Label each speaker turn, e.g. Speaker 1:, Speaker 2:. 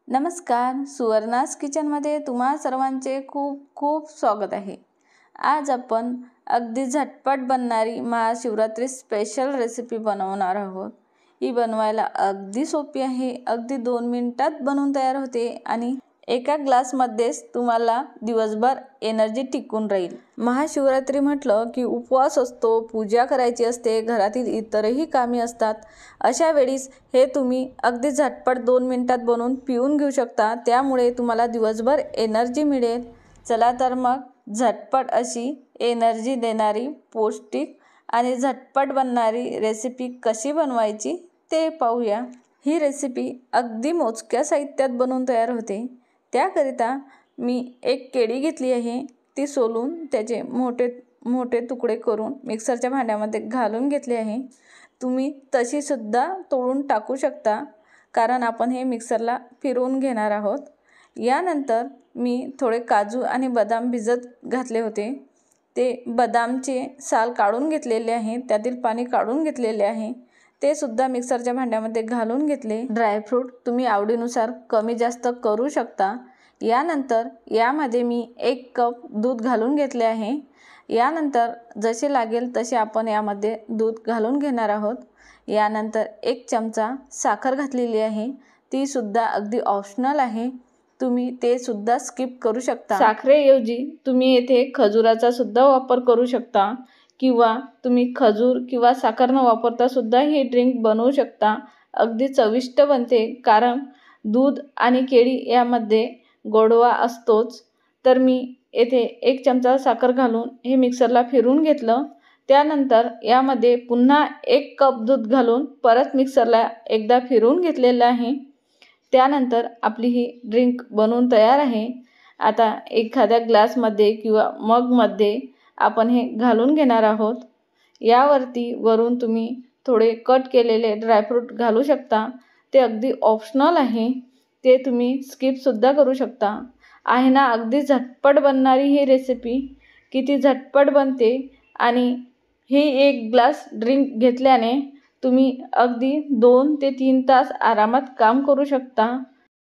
Speaker 1: नमस्कार, सुवर्णास किचनमध्ये तुम्हा सर्वांचे खूप खूप स्वागत आहे। आज आपण अगदी झटपट बनणारी महाशिवरात्री स्पेशल रेसिपी बनवणार आहोत। ही बनवायला अगदी सोपी आहे, अगदी 2 मिनिटात बनवून तयार होते आणि एका ग्लासमध्येच तुम्हाला दिवसभर एनर्जी टिकून राहील। महाशिवरात्री म्हटलं की उपवास असतो, पूजा करायची असते, घरातील इतरही कामे असतात। अशा वेळीस हे तुम्ही अगदी झटपट 2 मिनिटात बनवून पिऊन घेऊ शकता, त्यामुळे तुम्हाला दिवसभर एनर्जी मिळेल। चला तर मग झटपट अशी एनर्जी देणारी, पौष्टिक आणि झटपट बनणारी रेसिपी कशी बनवायची ते पाहूया। ही रेसिपी अगदी मोजक्या साहित्यात बनवून तयार होते। त्याकरिता मी एक केळी घेतली आहे, ती सोलून त्याचे मोठे मोठे तुकडे करून मिक्सरच्या भांड्यामध्ये घालून घेतले आहे। तुम्ही तशी सुद्धा तोडून टाकू शकता, कारण आपण हे मिक्सरला फिरवून घेणार आहोत। यानंतर मी थोडे काजू आणि बदाम भिजत घातले होते, ते बदामचे साल काढून घेतलेले आहे, त्यातील पाणी काढून घेतलेले आहे, ते सुद्धा मिक्सरच्या भांड्यामध्ये घालून घेतले। ड्रायफ्रूट तुम्ही आवडीनुसार कमी जास्त करू शकता। यानंतर यामध्ये मी 1 कप दूध घालून घेतले आहे। यानंतर जसे लागेल तसे आपण यामध्ये दूध घालून घेणार आहोत। यानंतर 1 चमचा साखर घातलेली आहे, ती सुद्धा अगदी ऑप्शनल आहे, तुम्ही ते सुद्धा स्किप करू शकता। साखरेऐवजी तुम्ही येथे खजुराचा सुद्धा वापर करू शकता, किंवा तुम्ही खजूर किंवा साखर न वापरता सुद्धा ही ड्रिंक बनवू शकता। अगदी चविष्ट बनते, कारण दूध आणि केळी यामध्ये गोडवा असतोच। तर मी येथे 1 चमचा साखर घालून हे मिक्सरला फिरवून घेतलं। त्यानंतर यामध्ये पुन्हा 1 कप दूध घालून परत मिक्सरला एकदा फिरवून घेतलेलं आहे। त्यानंतर आपली ही ड्रिंक बनवून तयार आहे। आता एखाद्या ग्लासमध्ये किंवा मगमध्ये आपण हे घालून घेणार आहोत। यावरती वरून तुम्ही थोडे कट केलेले ड्रायफ्रूट घालू शकता, ते अगदी ऑप्शनल आहे, ते तुम्ही स्किप सुद्धा करू शकता। आहे ना अगदी झटपट बनणारी ही रेसिपी, किती झटपट बनते आणि ही 1 ग्लास ड्रिंक घेतल्याने तुम्ही अगदी 2 ते 3 तास आरामात काम करू शकता।